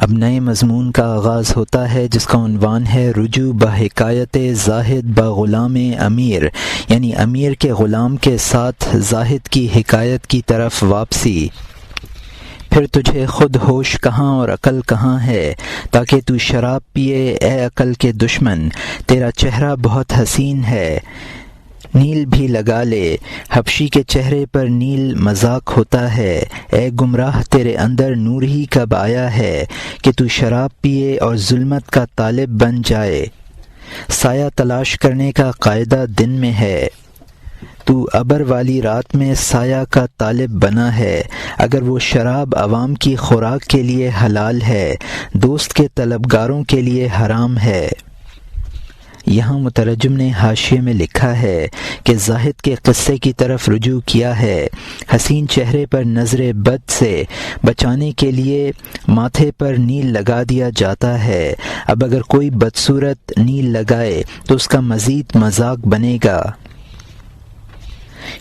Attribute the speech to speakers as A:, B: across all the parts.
A: اب نئے مضمون کا آغاز ہوتا ہے جس کا عنوان ہے رجوع بحکایت زاہد بغلام امیر، یعنی امیر کے غلام کے ساتھ زاہد کی حکایت کی طرف واپسی۔ پھر تجھے خود ہوش کہاں اور عقل کہاں ہے تاکہ تو شراب پیے اے عقل کے دشمن، تیرا چہرہ بہت حسین ہے نیل بھی لگا لے، حبشی کے چہرے پر نیل مذاق ہوتا ہے، اے گمراہ تیرے اندر نور ہی کب آیا ہے کہ تو شراب پیے اور ظلمت کا طالب بن جائے۔ سایہ تلاش کرنے کا قاعدہ دن میں ہے، تو ابر والی رات میں سایہ کا طالب بنا ہے۔ اگر وہ شراب عوام کی خوراک کے لیے حلال ہے، دوست کے طلبگاروں کے لیے حرام ہے۔ یہاں مترجم نے حاشیے میں لکھا ہے کہ زاہد کے قصے کی طرف رجوع کیا ہے۔ حسین چہرے پر نظر بد سے بچانے کے لیے ماتھے پر نیل لگا دیا جاتا ہے۔ اب اگر کوئی بدصورت نیل لگائے تو اس کا مزید مذاق بنے گا۔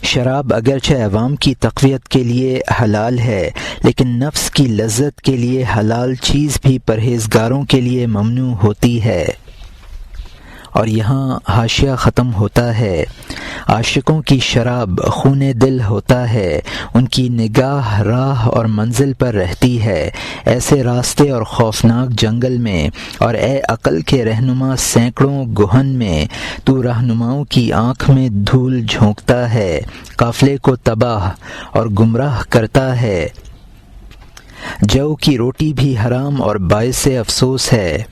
A: شراب اگرچہ عوام کی تقویت کے لیے حلال ہے، لیکن نفس کی لذت کے لیے حلال چیز بھی پرہیزگاروں کے لیے ممنوع ہوتی ہے۔ اور یہاں حاشیہ ختم ہوتا ہے۔ عاشقوں کی شراب خون دل ہوتا ہے، ان کی نگاہ راہ اور منزل پر رہتی ہے، ایسے راستے اور خوفناک جنگل میں، اور اے عقل کے رہنما سینکڑوں گہن میں، تو رہنماؤں کی آنکھ میں دھول جھونکتا ہے، قافلے کو تباہ اور گمراہ کرتا ہے۔ جو کی روٹی بھی حرام اور باعث افسوس ہے۔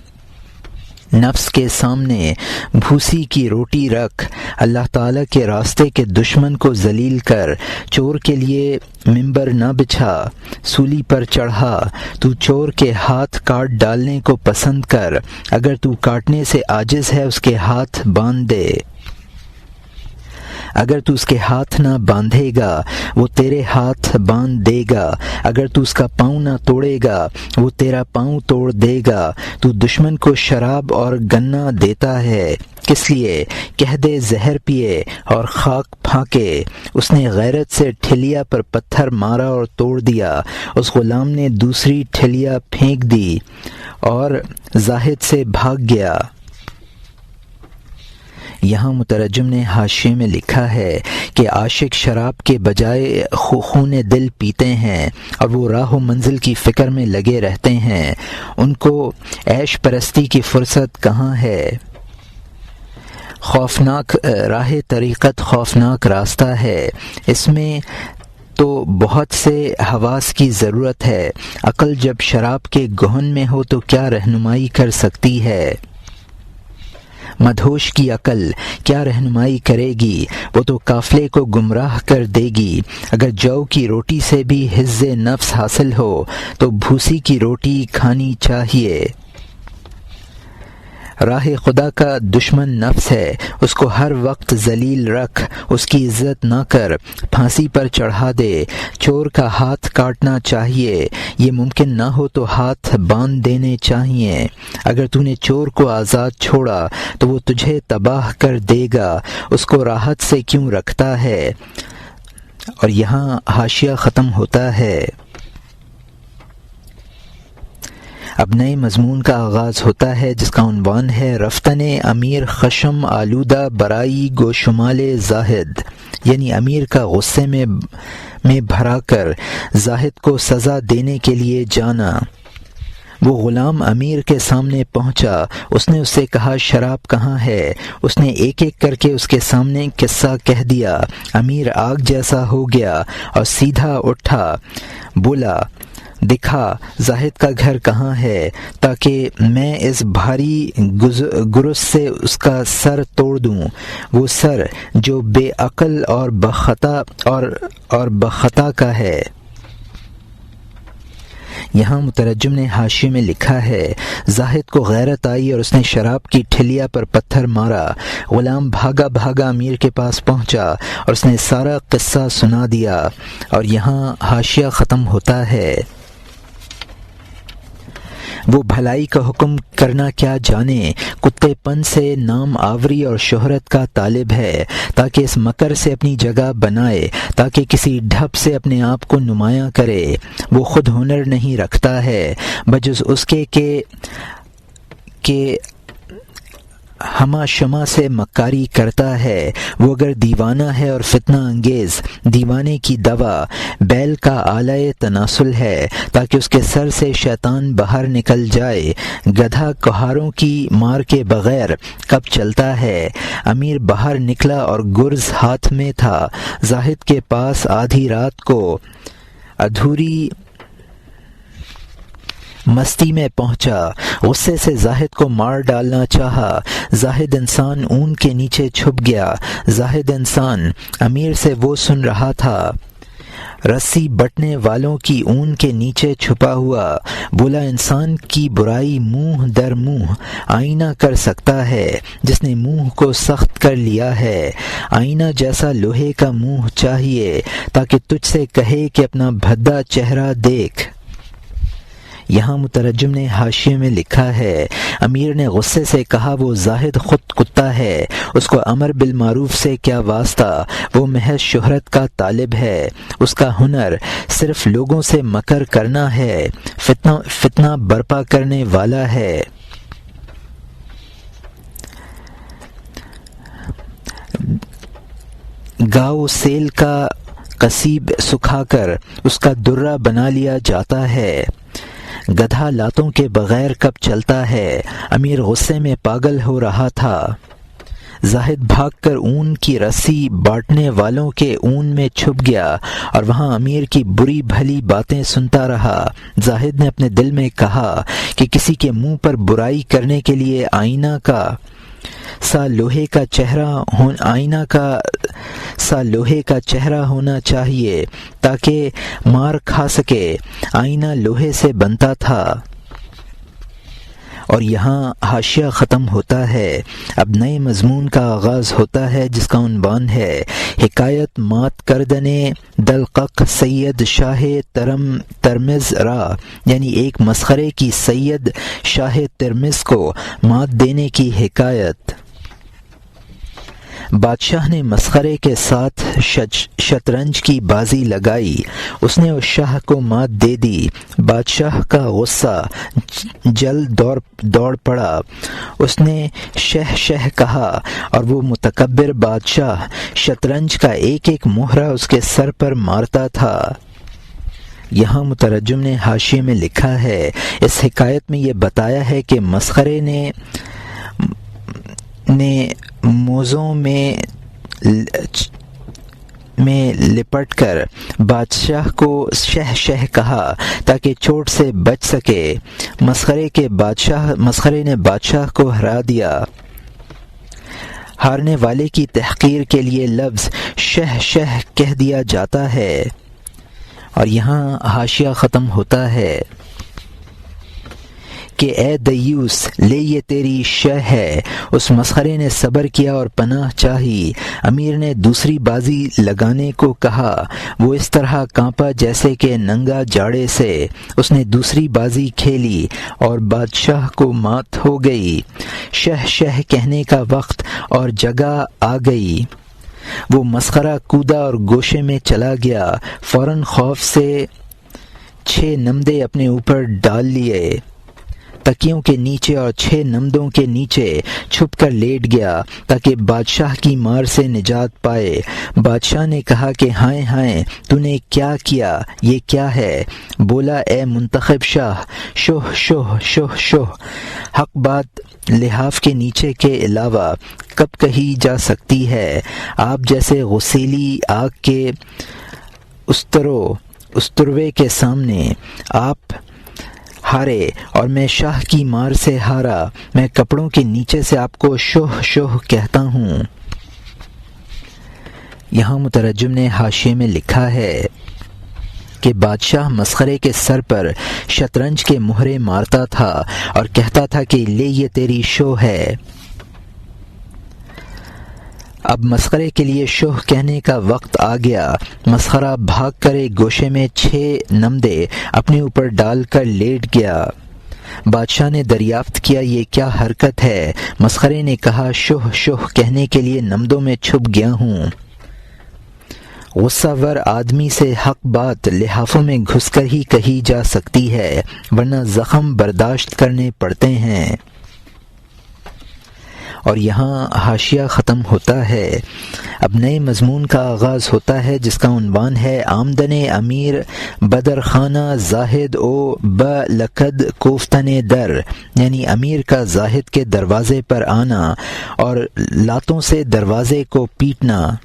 A: نفس کے سامنے بھوسی کی روٹی رکھ، اللہ تعالیٰ کے راستے کے دشمن کو ذلیل کر، چور کے لیے ممبر نہ بچھا، سولی پر چڑھا، تو چور کے ہاتھ کاٹ ڈالنے کو پسند کر، اگر تو کاٹنے سے عاجز ہے اس کے ہاتھ باندھ دے، اگر تو اس کے ہاتھ نہ باندھے گا وہ تیرے ہاتھ باندھ دے گا، اگر تو اس کا پاؤں نہ توڑے گا وہ تیرا پاؤں توڑ دے گا۔ تو دشمن کو شراب اور گنا دیتا ہے کس لیے؟ کہہ دے زہر پیے اور خاک پھانکے۔ اس نے غیرت سے ٹھلیا پر پتھر مارا اور توڑ دیا، اس غلام نے دوسری ٹھلیا پھینک دی اور زاہد سے بھاگ گیا۔ یہاں مترجم نے حاشیے میں لکھا ہے کہ عاشق شراب کے بجائے خون دل پیتے ہیں اور وہ راہ و منزل کی فکر میں لگے رہتے ہیں، ان کو عیش پرستی کی فرصت کہاں ہے۔ خوفناک راہ طریقت خوفناک راستہ ہے، اس میں تو بہت سے حواس کی ضرورت ہے۔ عقل جب شراب کے گہن میں ہو تو کیا رہنمائی کر سکتی ہے؟ مدہوش کی عقل کیا رہنمائی کرے گی؟ وہ تو قافلے کو گمراہ کر دے گی۔ اگر جو کی روٹی سے بھی حظ نفس حاصل ہو تو بھوسی کی روٹی کھانی چاہیے۔ راہ خدا کا دشمن نفس ہے، اس کو ہر وقت ذلیل رکھ، اس کی عزت نہ کر، پھانسی پر چڑھا دے۔ چور کا ہاتھ کاٹنا چاہیے، یہ ممکن نہ ہو تو ہاتھ باندھ دینے چاہیے۔ اگر تو نے چور کو آزاد چھوڑا تو وہ تجھے تباہ کر دے گا، اس کو راحت سے کیوں رکھتا ہے؟ اور یہاں حاشیہ ختم ہوتا ہے۔ اب نئے مضمون کا آغاز ہوتا ہے جس کا عنوان ہے رفتن امیر خشم آلودہ برائی گو شمال زاہد، یعنی امیر کا غصے میں بھرا کر زاہد کو سزا دینے کے لیے جانا۔ وہ غلام امیر کے سامنے پہنچا، اس نے اس سے کہا شراب کہاں ہے؟ اس نے ایک ایک کر کے اس کے سامنے قصہ کہہ دیا۔ امیر آگ جیسا ہو گیا اور سیدھا اٹھا، بولا دکھا زاہد کا گھر کہاں ہے تاکہ میں اس بھاری گرس سے اس کا سر توڑ دوں، وہ سر جو بے عقل اور بخطا کا ہے۔ یہاں مترجم نے حاشیے میں لکھا ہے زاہد کو غیرت آئی اور اس نے شراب کی ٹھلیا پر پتھر مارا۔ غلام بھاگا بھاگا امیر کے پاس پہنچا اور اس نے سارا قصہ سنا دیا۔ اور یہاں حاشیہ ختم ہوتا ہے۔ وہ بھلائی کا حکم کرنا کیا جانے، کتے پن سے نام آوری اور شہرت کا طالب ہے، تاکہ اس مکر سے اپنی جگہ بنائے، تاکہ کسی ڈھب سے اپنے آپ کو نمایاں کرے۔ وہ خود ہنر نہیں رکھتا ہے بجز اس کے کہ ہما شما سے مکاری کرتا ہے۔ وہ اگر دیوانہ ہے اور فتنہ انگیز، دیوانے کی دوا بیل کا آلۂ تناسل ہے، تاکہ اس کے سر سے شیطان باہر نکل جائے۔ گدھا کہاروں کی مار کے بغیر کب چلتا ہے؟ امیر باہر نکلا اور گرز ہاتھ میں تھا۔ زاہد کے پاس آدھی رات کو ادھوری مستی میں پہنچا، غصے سے زاہد کو مار ڈالنا چاہا۔ زاہد انسان اون کے نیچے چھپ گیا۔ زاہد انسان امیر سے وہ سن رہا تھا، رسی بٹنے والوں کی اون کے نیچے چھپا ہوا۔ بولا انسان کی برائی منہ در منہ آئینہ کر سکتا ہے جس نے منہ کو سخت کر لیا ہے۔ آئینہ جیسا لوہے کا منہ چاہیے تاکہ تجھ سے کہے کہ اپنا بھدا چہرہ دیکھ۔ یہاں مترجم نے حاشیے میں لکھا ہے، امیر نے غصے سے کہا وہ زاہد خود کتا ہے، اس کو امر بالمعروف سے کیا واسطہ، وہ محض شہرت کا طالب ہے، اس کا ہنر صرف لوگوں سے مکر کرنا ہے، فتنہ برپا کرنے والا ہے۔ گاؤ سیل کا قصیب سکھا کر اس کا درہ بنا لیا جاتا ہے۔ گدھا لاتوں کے بغیر کب چلتا ہے؟ امیر غصے میں پاگل ہو رہا تھا۔ زاہد بھاگ کر اون کی رسی بانٹنے والوں کے اون میں چھپ گیا اور وہاں امیر کی بری بھلی باتیں سنتا رہا۔ زاہد نے اپنے دل میں کہا کہ کسی کے منہ پر برائی کرنے کے لیے آئینہ کا سا لوہے کا چہرہ ہونا چاہیے تاکہ مار کھا سکے۔ آئینہ لوہے سے بنتا تھا۔ اور یہاں حاشیہ ختم ہوتا ہے۔ اب نئے مضمون کا آغاز ہوتا ہے جس کا عنوان ہے حکایت مات کردنے دلقق سید شاہ ترمز را، یعنی ایک مسخرے کی سید شاہ ترمز کو مات دینے کی حکایت۔ بادشاہ نے مسخرے کے ساتھ شطرنج کی بازی لگائی، اس نے اس شاہ کو مات دے دی۔ بادشاہ کا غصہ جلد دوڑ پڑا، اس نے شہ کہا اور وہ متکبر بادشاہ شطرنج کا ایک ایک مہرہ اس کے سر پر مارتا تھا۔ یہاں مترجم نے حاشیے میں لکھا ہے، اس حکایت میں یہ بتایا ہے کہ مسخرے نے موزوں میں لپٹ کر بادشاہ کو شہ کہا تاکہ چوٹ سے بچ سکے۔ مسخرے نے بادشاہ کو ہرا دیا۔ ہارنے والے کی تحقیر کے لیے لفظ شہ کہہ دیا جاتا ہے۔ اور یہاں حاشیہ ختم ہوتا ہے کہ اے دیوس لے یہ تیری شہ ہے۔ اس مسخرے نے صبر کیا اور پناہ چاہی۔ امیر نے دوسری بازی لگانے کو کہا، وہ اس طرح کانپا جیسے کہ ننگا جاڑے سے۔ اس نے دوسری بازی کھیلی اور بادشاہ کو مات ہو گئی۔ شہ کہنے کا وقت اور جگہ آ گئی۔ وہ مسخرہ کودا اور گوشے میں چلا گیا۔ فوراً خوف سے 6 نمدے اپنے اوپر ڈال لیے، تکیوں کے نیچے اور 6 نمدوں کے نیچے چھپ کر لیٹ گیا تاکہ بادشاہ کی مار سے نجات پائے۔ بادشاہ نے کہا کہ ہائے تو نے کیا کیا، یہ کیا ہے؟ بولا اے منتخب شاہ، شوہ حق بات لحاف کے نیچے کے علاوہ کب کہی جا سکتی ہے؟ آپ جیسے غسیلی آگ کے استروے کے سامنے آپ ہارے اور میں شاہ کی مار سے ہارا۔ میں کپڑوں کے نیچے سے آپ کو شوہ کہتا ہوں۔ یہاں مترجم نے حاشیے میں لکھا ہے کہ بادشاہ مسخرے کے سر پر شطرنج کے مہرے مارتا تھا اور کہتا تھا کہ لے یہ تیری شو ہے۔ اب مسخرے کے لیے شوہ کہنے کا وقت آ گیا۔ مسخرہ بھاگ کر ایک گوشے میں 6 نمدے اپنے اوپر ڈال کر لیٹ گیا۔ بادشاہ نے دریافت کیا یہ کیا حرکت ہے؟ مسخرے نے کہا شہ شہ کہنے کے لیے نمدوں میں چھپ گیا ہوں۔ غصہ ور آدمی سے حق بات لحافوں میں گھس کر ہی کہی جا سکتی ہے، ورنہ زخم برداشت کرنے پڑتے ہیں۔ اور یہاں حاشیہ ختم ہوتا ہے۔ اب نئے مضمون کا آغاز ہوتا ہے جس کا عنوان ہے آمدن امیر بدر خانہ زاہد او بلکد کوفتن در، یعنی امیر کا زاہد کے دروازے پر آنا اور لاتوں سے دروازے کو پیٹنا۔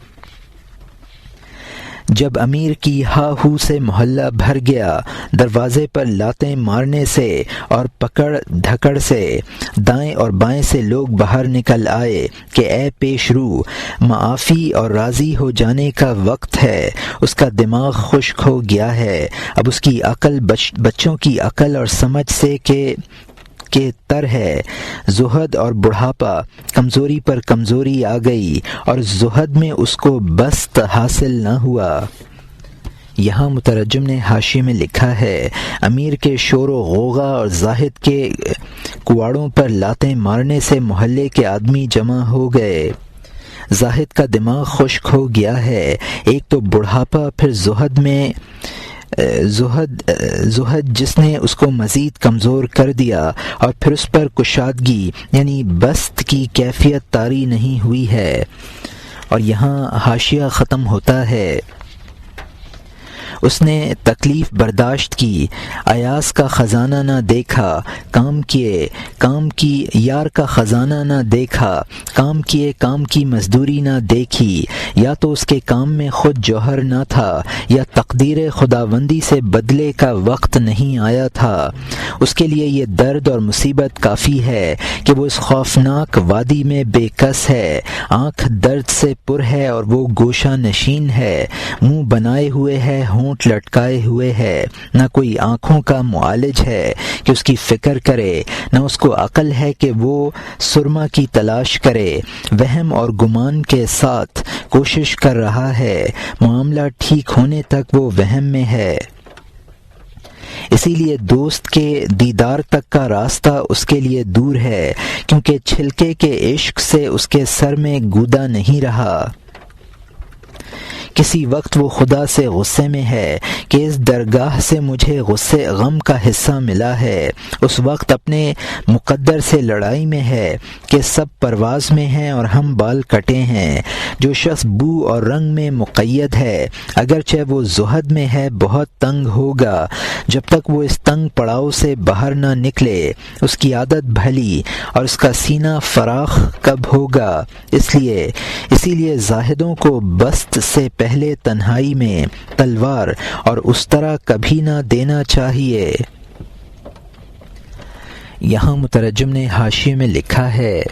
A: جب امیر کی ہا ہو سے محلہ بھر گیا، دروازے پر لاتیں مارنے سے اور پکڑ دھکڑ سے دائیں اور بائیں سے لوگ باہر نکل آئے کہ اے پیش رو، معافی اور راضی ہو جانے کا وقت ہے۔ اس کا دماغ خشک ہو گیا ہے، اب اس کی عقل بچوں کی عقل اور سمجھ سے کہ تر ہے۔ زہد اور بڑھاپا، کمزوری پر کمزوری آ گئی اور زہد میں اس کو بست حاصل نہ ہوا۔ یہاں مترجم نے حاشیے میں لکھا ہے امیر کے شور و غوغا اور زاہد کے کواڑوں پر لاتیں مارنے سے محلے کے آدمی جمع ہو گئے۔ زاہد کا دماغ خشک ہو گیا ہے، ایک تو بڑھاپا، پھر زہد میں زہد جس نے اس کو مزید کمزور کر دیا، اور پھر اس پر کشادگی یعنی بست کی کیفیت طاری نہیں ہوئی ہے۔ اور یہاں حاشیہ ختم ہوتا ہے۔ اس نے تکلیف برداشت کی، ایاز کا خزانہ نہ دیکھا، کام کیے، کام کی یار کا خزانہ نہ دیکھا، کام کیے، کام کی مزدوری نہ دیکھی۔ یا تو اس کے کام میں خود جوہر نہ تھا، یا تقدیر خداوندی سے بدلے کا وقت نہیں آیا تھا۔ اس کے لیے یہ درد اور مصیبت کافی ہے کہ وہ اس خوفناک وادی میں بے کس ہے، آنکھ درد سے پر ہے اور وہ گوشہ نشین ہے، منہ بنائے ہوئے ہے، ہونٹ لٹکائے ہوئے ہے، نہ کوئی آنکھوں کا معالج ہے کہ اس کی فکر کرے، نہ اس کو عقل ہے کہ وہ سرما کی تلاش کرے، وہم اور گمان کے ساتھ کوشش کر رہا ہے، معاملہ ٹھیک ہونے تک وہ وہم میں ہے۔ اسی لیے دوست کے دیدار تک کا راستہ اس کے لیے دور ہے، کیونکہ چھلکے کے عشق سے اس کے سر میں گودا نہیں رہا۔ کسی وقت وہ خدا سے غصے میں ہے کہ اس درگاہ سے مجھے غم کا حصہ ملا ہے، اس وقت اپنے مقدر سے لڑائی میں ہے کہ سب پرواز میں ہیں اور ہم بال کٹے ہیں۔ جو شخص بو اور رنگ میں مقید ہے، اگرچہ وہ زہد میں ہے، بہت تنگ ہوگا۔ جب تک وہ اس تنگ پڑاؤ سے باہر نہ نکلے، اس کی عادت بھلی اور اس کا سینہ فراخ کب ہوگا؟ اسی لیے زاہدوں کو بست سے پہلے تنہائی میں تلوار اور استرا کبھی نہ دینا چاہیے۔ یہاں مترجم نے حاشیے میں لکھا ہے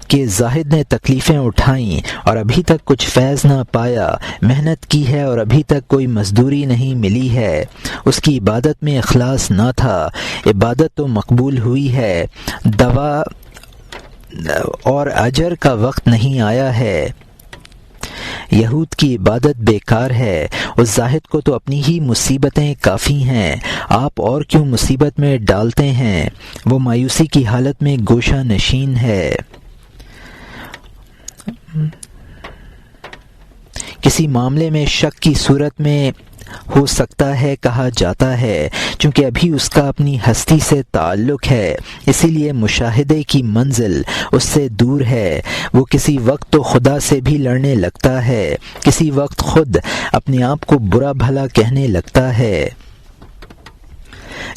A: کہ زاہد نے تکلیفیں اٹھائیں اور ابھی تک کچھ فیض نہ پایا، محنت کی ہے اور ابھی تک کوئی مزدوری نہیں ملی ہے، اس کی عبادت میں اخلاص نہ تھا، عبادت تو مقبول ہوئی ہے، دوا اور اجر کا وقت نہیں آیا ہے۔ یہود کی عبادت بیکار ہے، اس زاہد کو تو اپنی ہی مصیبتیں کافی ہیں، آپ اور کیوں مصیبت میں ڈالتے ہیں؟ وہ مایوسی کی حالت میں گوشہ نشین ہے۔ کسی معاملے میں شک کی صورت میں ہو سکتا ہے کہا جاتا ہے، چونکہ ابھی اس کا اپنی ہستی سے تعلق ہے، اسی لیے مشاہدے کی منزل اس سے دور ہے۔ وہ کسی وقت تو خدا سے بھی لڑنے لگتا ہے، کسی وقت خود اپنے آپ کو برا بھلا کہنے لگتا ہے۔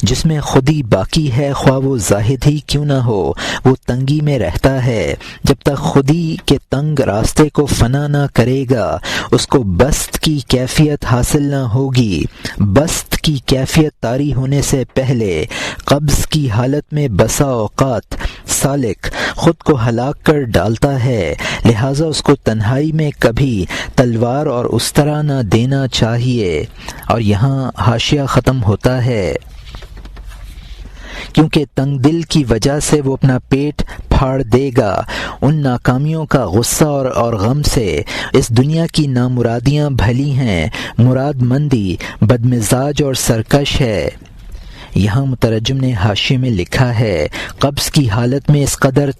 A: جس میں خودی باقی ہے، خواہ وہ زاہد ہی کیوں نہ ہو، وہ تنگی میں رہتا ہے۔ جب تک خودی کے تنگ راستے کو فنا نہ کرے گا، اس کو بست کی کیفیت حاصل نہ ہوگی۔ بست کی کیفیت طاری ہونے سے پہلے قبض کی حالت میں بسا اوقات سالک خود کو ہلاک کر ڈالتا ہے، لہٰذا اس کو تنہائی میں کبھی تلوار اور استرا نہ دینا چاہیے۔ اور یہاں حاشیہ ختم ہوتا ہے۔ کیونکہ تنگ دل کی وجہ سے وہ اپنا پیٹ پھاڑ دے گا، ان ناکامیوں کا غصہ اور غم سے۔ اس دنیا کی نامرادیاں بھلی ہیں، مراد مندی بدمزاج اور سرکش ہے۔ یہاں مترجم نے حاشیے میں لکھا ہے، قبض کی حالت میں اس قدر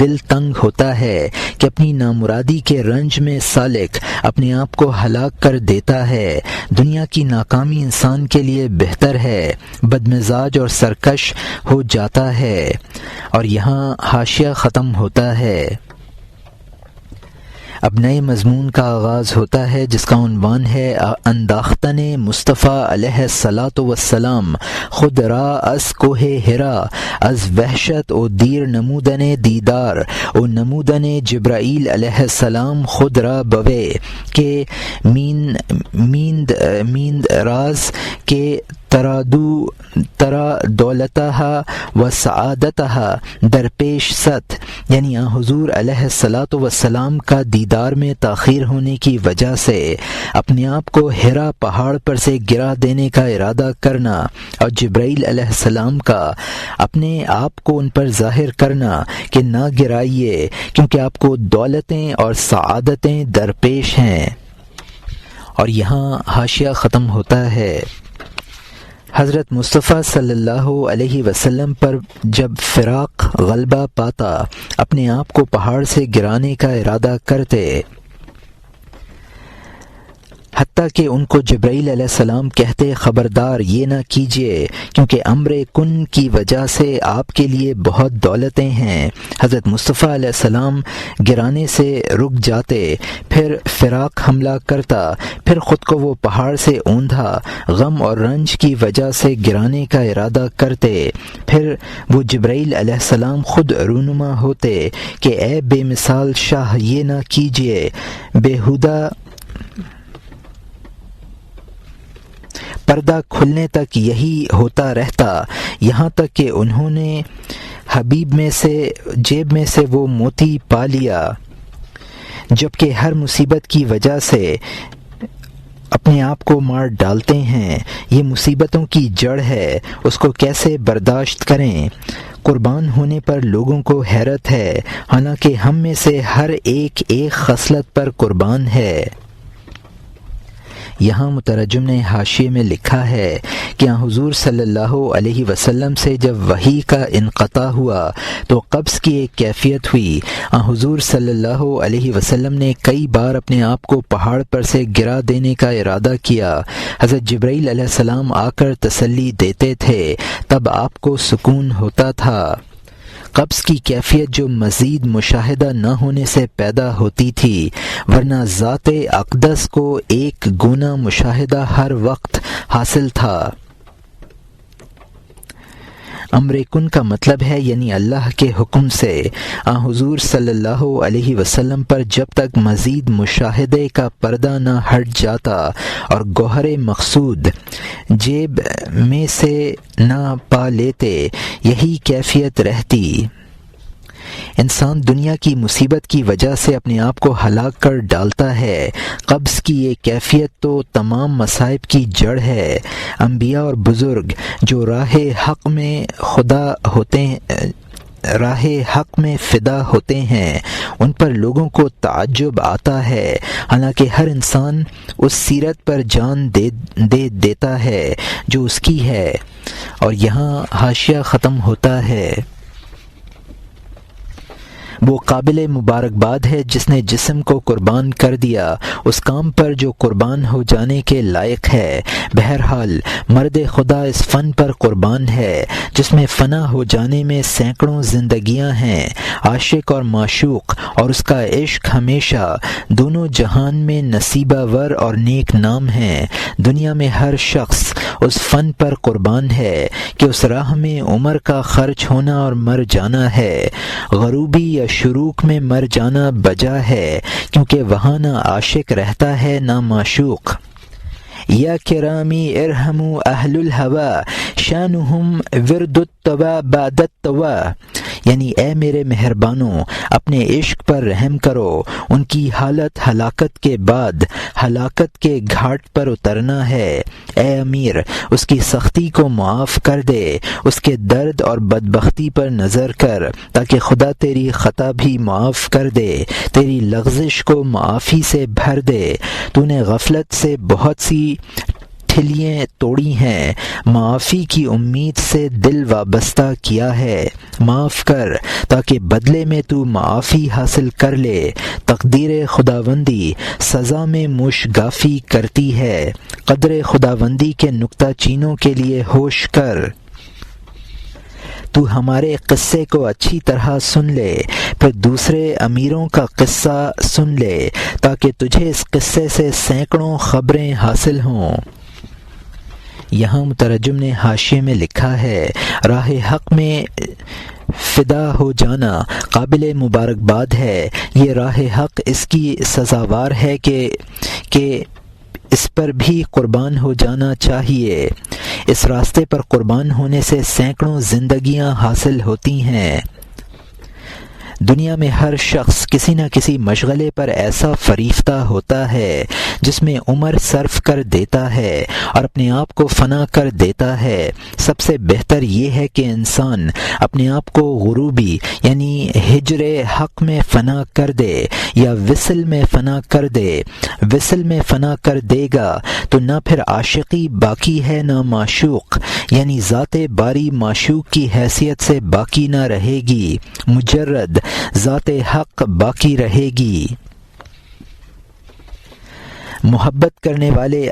A: دل تنگ ہوتا ہے کہ اپنی نامرادی کے رنج میں سالک اپنے آپ کو ہلاک کر دیتا ہے۔ دنیا کی ناکامی انسان کے لیے بہتر ہے، بدمزاج اور سرکش ہو جاتا ہے۔ اور یہاں حاشیہ ختم ہوتا ہے۔ اب نئے مضمون کا آغاز ہوتا ہے جس کا عنوان ہے انداختن مصطفیٰ علیہ الصلاۃ والسلام خود را از کوہ ہرا از وحشت و دیر نمودن دیدار و نمودن جبرائیل علیہ السلام خود را بوے کہ میند راز کے ترا دولتہا و سعادتہا درپیش ست، یعنی حضور علیہ الصلاۃ والسلام کا دیدار میں تاخیر ہونے کی وجہ سے اپنے آپ کو ہرا پہاڑ پر سے گرا دینے کا ارادہ کرنا اور جبرائیل علیہ السلام کا اپنے آپ کو ان پر ظاہر کرنا کہ نہ گرائیے کیونکہ آپ کو دولتیں اور سعادتیں درپیش ہیں۔ اور یہاں حاشیہ ختم ہوتا ہے۔ حضرت مصطفیٰ صلی اللہ علیہ وسلم پر جب فراق غلبہ پاتا اپنے آپ کو پہاڑ سے گرانے کا ارادہ کرتے، حتیٰ کہ ان کو جبرائیل علیہ السلام کہتے خبردار یہ نہ کیجیے کیونکہ امر کن کی وجہ سے آپ کے لیے بہت دولتیں ہیں۔ حضرت مصطفیٰ علیہ السلام گرانے سے رک جاتے، پھر فراق حملہ کرتا، پھر خود کو وہ پہاڑ سے اوندھا غم اور رنج کی وجہ سے گرانے کا ارادہ کرتے، پھر وہ جبرائیل علیہ السلام خود رونما ہوتے کہ اے بے مثال شاہ یہ نہ کیجیے، بیہودہ پردہ کھلنے تک یہی ہوتا رہتا، یہاں تک کہ انہوں نے حبیب میں سے جیب میں سے وہ موتی پا لیا، جبکہ ہر مصیبت کی وجہ سے اپنے آپ کو مار ڈالتے ہیں۔ یہ مصیبتوں کی جڑ ہے، اس کو کیسے برداشت کریں؟ قربان ہونے پر لوگوں کو حیرت ہے، حالانکہ ہم میں سے ہر ایک خصلت پر قربان ہے۔ یہاں مترجم نے حاشیے میں لکھا ہے کہ حضور صلی اللہ علیہ وسلم سے جب وحی کا انقطاع ہوا تو قبض کی ایک کیفیت ہوئی۔ حضور صلی اللہ علیہ وسلم نے کئی بار اپنے آپ کو پہاڑ پر سے گرا دینے کا ارادہ کیا۔ حضرت جبرائیل علیہ السلام آ کر تسلی دیتے تھے، تب آپ کو سکون ہوتا تھا۔ قبض کی کیفیت جو مزید مشاہدہ نہ ہونے سے پیدا ہوتی تھی، ورنہ ذات اقدس کو ایک گونا مشاہدہ ہر وقت حاصل تھا۔ امر کن کا مطلب ہے یعنی اللہ کے حکم سے۔ حضور صلی اللہ علیہ وسلم پر جب تک مزید مشاہدے کا پردہ نہ ہٹ جاتا اور گوہر مقصود جیب میں سے نہ پا لیتے، یہی کیفیت رہتی۔ انسان دنیا کی مصیبت کی وجہ سے اپنے آپ کو ہلاک کر ڈالتا ہے۔ قبض کی یہ کیفیت تو تمام مصائب کی جڑ ہے۔ انبیاء اور بزرگ جو راہ حق میں فدا ہوتے ہیں، ان پر لوگوں کو تعجب آتا ہے، حالانکہ ہر انسان اس سیرت پر جان دے دیتا ہے جو اس کی ہے۔ اور یہاں حاشیہ ختم ہوتا ہے۔ وہ قابل مبارکباد ہے جس نے جسم کو قربان کر دیا اس کام پر جو قربان ہو جانے کے لائق ہے۔ بہرحال مرد خدا اس فن پر قربان ہے جس میں فنا ہو جانے میں سینکڑوں زندگیاں ہیں۔ عاشق اور معشوق اور اس کا عشق ہمیشہ دونوں جہان میں نصیبہ ور اور نیک نام ہیں۔ دنیا میں ہر شخص اس فن پر قربان ہے کہ اس راہ میں عمر کا خرچ ہونا اور مر جانا ہے۔ غروبی یا شروق میں مر جانا بجا ہے کیونکہ وہاں نہ عاشق رہتا ہے نہ معشوق۔ یا کرامی ارحموا اہل الہوی شانہم ورد الطوی بعد الطوی، یعنی اے میرے مہربانوں اپنے عشق پر رحم کرو، ان کی حالت ہلاکت کے بعد ہلاکت کے گھاٹ پر اترنا ہے۔ اے امیر اس کی سختی کو معاف کر دے، اس کے درد اور بدبختی پر نظر کر تاکہ خدا تیری خطا بھی معاف کر دے، تیری لغزش کو معافی سے بھر دے۔ تو نے غفلت سے بہت سی ٹھلیاں توڑی ہیں، معافی کی امید سے دل وابستہ کیا ہے، معاف کر تاکہ بدلے میں تو معافی حاصل کر لے۔ تقدیر خداوندی سزا میں مشگافی کرتی ہے، قدر خداوندی کے نکتہ چینوں کے لیے ہوش کر۔ تو ہمارے قصے کو اچھی طرح سن لے، پھر دوسرے امیروں کا قصہ سن لے، تاکہ تجھے اس قصے سے سینکڑوں خبریں حاصل ہوں۔ یہاں مترجم نے حاشیے میں لکھا ہے، راہ حق میں فدا ہو جانا قابل مبارکباد ہے۔ یہ راہ حق اس کی سزاوار ہے کہ اس پر بھی قربان ہو جانا چاہیے۔ اس راستے پر قربان ہونے سے سینکڑوں زندگیاں حاصل ہوتی ہیں۔ دنیا میں ہر شخص کسی نہ کسی مشغلے پر ایسا فریفتہ ہوتا ہے جس میں عمر صرف کر دیتا ہے اور اپنے آپ کو فنا کر دیتا ہے۔ سب سے بہتر یہ ہے کہ انسان اپنے آپ کو غروبی یعنی ہجر حق میں فنا کر دے یا وصل میں فنا کر دے۔ وصل میں فنا کر دے گا تو نہ پھر عاشقی باقی ہے نہ معشوق، یعنی ذات باری معشوق کی حیثیت سے باقی نہ رہے گی، مجرد ذات حق باقی رہے گی۔ محبت کرنے والے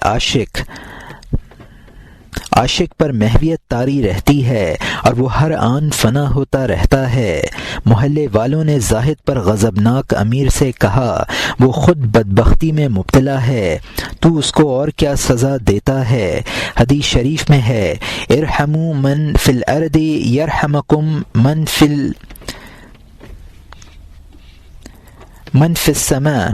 A: عاشق پر محویت طاری رہتی ہے اور وہ ہر آن فنا ہوتا رہتا ہے۔ محلے والوں نے زاہد پر غضبناک امیر سے کہا، وہ خود بدبختی میں مبتلا ہے، تو اس کو اور کیا سزا دیتا ہے؟ حدیث شریف میں ہے، ارحموا من فی الارض یرحمکم من فی السماء،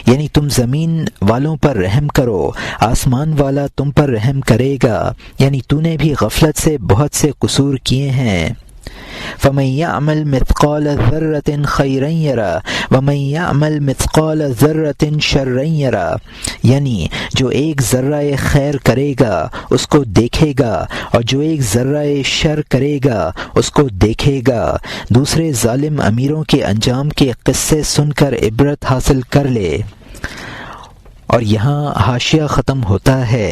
A: یعنی تم زمین والوں پر رحم کرو، آسمان والا تم پر رحم کرے گا، یعنی تو نے بھی غفلت سے بہت سے قصور کیے ہیں۔ فمن يعمل مثقال ذرة خيرا يرى ومن يعمل مثقال ذرة شرا يرى، یعنی جو ایک ذرہ خیر کرے گا اس کو دیکھے گا اور جو ایک ذرہ شر کرے گا اس کو دیکھے گا۔ دوسرے ظالم امیروں کے انجام کے قصے سن کر عبرت حاصل کر لے۔ اور یہاں حاشیہ ختم ہوتا ہے۔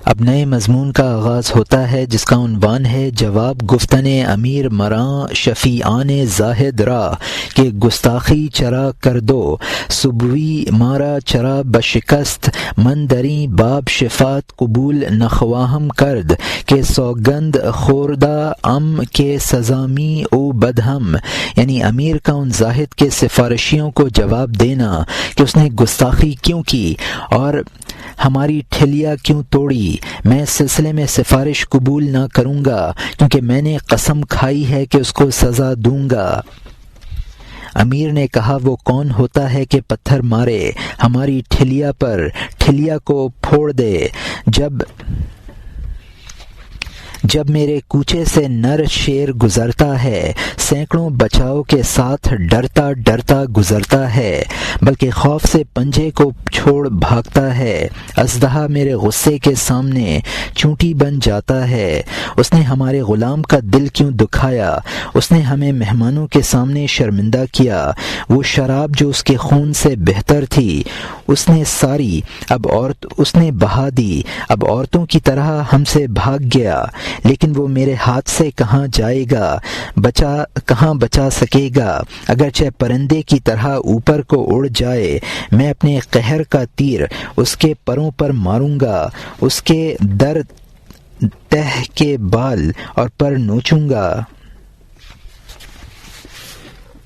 A: اب نئے مضمون کا آغاز ہوتا ہے جس کا عنوان ہے جواب گفتن امیر مراں شفیعان زاہد را کہ گستاخی چرا کر دو، صبوی مارا چرا بشکست من دری باب شفات قبول نخواہم کرد کہ سوگند خوردہ ام کے سزامی او بدہم، یعنی امیر کا ان زاہد کے سفارشیوں کو جواب دینا کہ اس نے گستاخی کیوں کی اور ہماری ٹھلیا کیوں توڑی۔ میں اس سلسلے میں سفارش قبول نہ کروں گا کیونکہ میں نے قسم کھائی ہے کہ اس کو سزا دوں گا۔ امیر نے کہا، وہ کون ہوتا ہے کہ پتھر مارے ہماری ٹھلیا پر، ٹھلیا کو پھوڑ دے؟ جب میرے کوچے سے نر شیر گزرتا ہے سینکڑوں بچاؤ کے ساتھ ڈرتا ڈرتا گزرتا ہے، بلکہ خوف سے پنجے کو چھوڑ بھاگتا ہے۔ اژدہا میرے غصے کے سامنے چونٹی بن جاتا ہے۔ اس نے ہمارے غلام کا دل کیوں دکھایا؟ اس نے ہمیں مہمانوں کے سامنے شرمندہ کیا۔ وہ شراب جو اس کے خون سے بہتر تھی اس نے بہا دی، اب عورتوں کی طرح ہم سے بھاگ گیا، لیکن وہ میرے ہاتھ سے کہاں جائے گا، کہاں بچا سکے گا؟ اگرچہ پرندے کی طرح اوپر کو اڑ جائے، میں اپنے قہر کا تیر اس کے پروں پر ماروں گا، اس کے در تہ کے بال اور پر نوچوں گا۔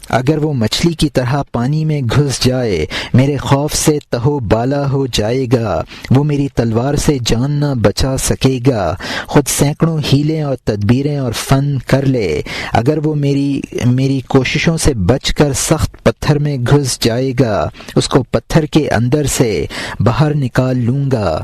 A: اگر وہ مچھلی کی طرح پانی میں گھس جائے میرے خوف سے تہو بالا ہو جائے گا، وہ میری تلوار سے جان نہ بچا سکے گا۔ خود سینکڑوں ہیلیں اور تدبیریں اور فن کر لے، اگر وہ میری کوششوں سے بچ کر سخت پتھر میں گھس جائے گا، اس کو پتھر کے اندر سے باہر نکال لوں گا۔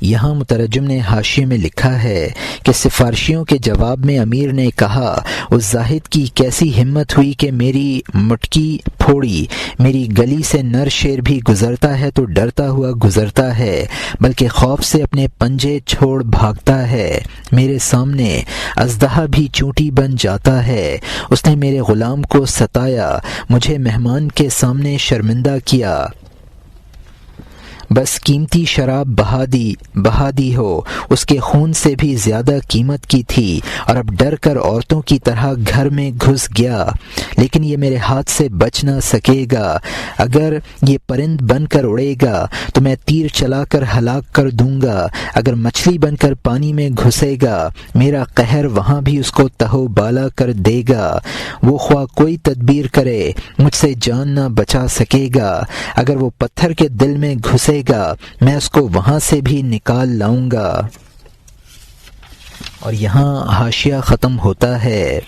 A: یہاں مترجم نے حاشیے میں لکھا ہے کہ سفارشیوں کے جواب میں امیر نے کہا، اس زاہد کی کیسی ہمت ہوئی کہ میری مٹکی پھوڑی؟ میری گلی سے نر شیر بھی گزرتا ہے تو ڈرتا ہوا گزرتا ہے، بلکہ خوف سے اپنے پنجے چھوڑ بھاگتا ہے۔ میرے سامنے اژدہا بھی چونٹی بن جاتا ہے۔ اس نے میرے غلام کو ستایا، مجھے مہمان کے سامنے شرمندہ کیا۔ بس قیمتی شراب بہا دی ہو، اس کے خون سے بھی زیادہ قیمت کی تھی، اور اب ڈر کر عورتوں کی طرح گھر میں گھس گیا، لیکن یہ میرے ہاتھ سے بچ نہ سکے گا۔ اگر یہ پرند بن کر اڑے گا تو میں تیر چلا کر ہلاک کر دوں گا، اگر مچھلی بن کر پانی میں گھسے گا میرا قہر وہاں بھی اس کو تہو بالا کر دے گا۔ وہ خواہ کوئی تدبیر کرے مجھ سے جان نہ بچا سکے گا، اگر وہ پتھر کے دل میں گھسے گا میں اس کو وہاں سے بھی نکال لاؤں گا۔ اور یہاں حاشیہ ختم ہوتا ہے۔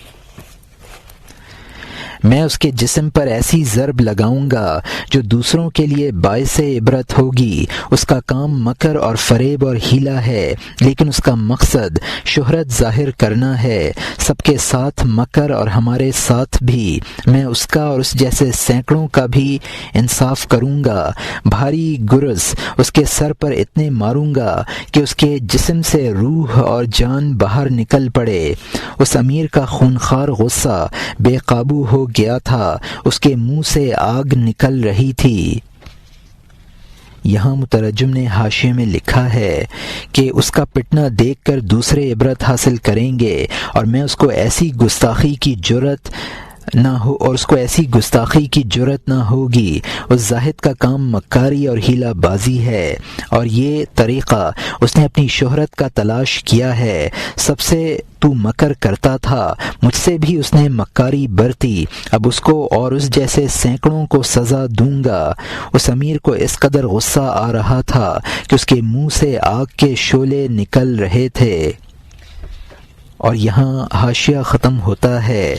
A: میں اس کے جسم پر ایسی ضرب لگاؤں گا جو دوسروں کے لیے باعث عبرت ہوگی۔ اس کا کام مکر اور فریب اور ہیلا ہے، لیکن اس کا مقصد شہرت ظاہر کرنا ہے۔ سب کے ساتھ مکر اور ہمارے ساتھ بھی، میں اس کا اور اس جیسے سینکڑوں کا بھی انصاف کروں گا۔ بھاری گرز اس کے سر پر اتنے ماروں گا کہ اس کے جسم سے روح اور جان باہر نکل پڑے۔ اس امیر کا خونخوار غصہ بے قابو ہو گیا تھا، اس کے منہ سے آگ نکل رہی تھی۔ یہاں مترجم نے حاشیے میں لکھا ہے کہ اس کا پٹنا دیکھ کر دوسرے عبرت حاصل کریں گے، اور میں اس کو ایسی گستاخی کی جرأت نہ ہوگی۔ اس زاہد کا کام مکاری اور ہیلا بازی ہے، اور یہ طریقہ اس نے اپنی شہرت کا تلاش کیا ہے۔ سب سے تو مکر کرتا تھا، مجھ سے بھی اس نے مکاری برتی، اب اس کو اور اس جیسے سینکڑوں کو سزا دوں گا۔ اس امیر کو اس قدر غصہ آ رہا تھا کہ اس کے منہ سے آگ کے شعلے نکل رہے تھے۔ اور یہاں حاشیہ ختم ہوتا ہے۔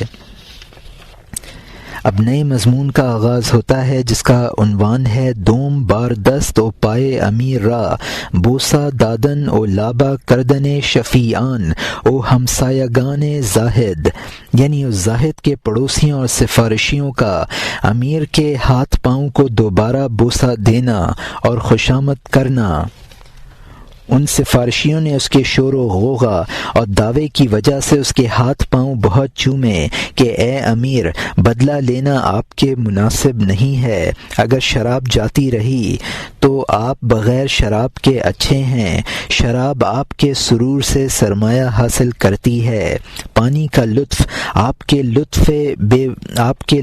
A: اب نئے مضمون کا آغاز ہوتا ہے جس کا عنوان ہے دوم بار دست و پائے امیر را بوسا دادن او لابا کردن شفیعان او ہمسایگان زاہد، یعنی اس زاہد کے پڑوسیوں اور سفارشیوں کا امیر کے ہاتھ پاؤں کو دوبارہ بوسا دینا اور خوشامد کرنا۔ ان سفارشیوں نے اس کے شور و غوغا اور دعوے کی وجہ سے اس کے ہاتھ پاؤں بہت چومے کہ اے امیر، بدلہ لینا آپ کے مناسب نہیں ہے۔ اگر شراب جاتی رہی تو آپ بغیر شراب کے اچھے ہیں۔ شراب آپ کے سرور سے سرمایہ حاصل کرتی ہے۔ پانی کا لطف آپ کے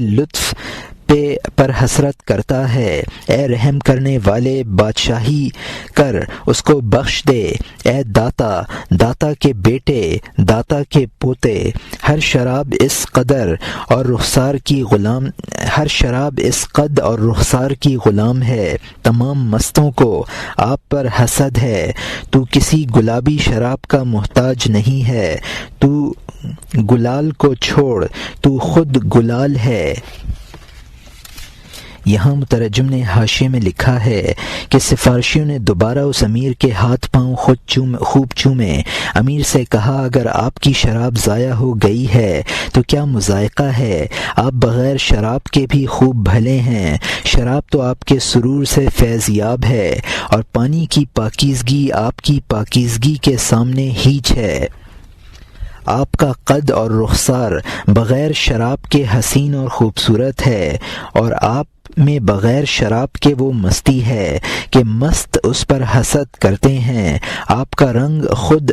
A: لطف پر حسرت کرتا ہے۔ اے رحم کرنے والے، بادشاہی کر، اس کو بخش دے۔ اے داتا کے بیٹے، داتا کے پوتے، ہر شراب اس قد اور رخسار کی غلام ہے۔ تمام مستوں کو آپ پر حسد ہے۔ تو کسی گلابی شراب کا محتاج نہیں ہے۔ تو گلال کو چھوڑ، تو خود گلال ہے۔ یہاں مترجم نے حاشیے میں لکھا ہے کہ سفارشیوں نے دوبارہ اس امیر کے ہاتھ پاؤں خوب چومے۔ امیر سے کہا اگر آپ کی شراب ضائع ہو گئی ہے تو کیا مذائقہ ہے، آپ بغیر شراب کے بھی خوب بھلے ہیں۔ شراب تو آپ کے سرور سے فیض یاب ہے، اور پانی کی پاکیزگی آپ کی پاکیزگی کے سامنے ہیچ ہے۔ آپ کا قد اور رخسار بغیر شراب کے حسین اور خوبصورت ہے، اور آپ میں بغیر شراب کے وہ مستی ہے کہ مست اس پر حسد کرتے ہیں۔ آپ کا رنگ خود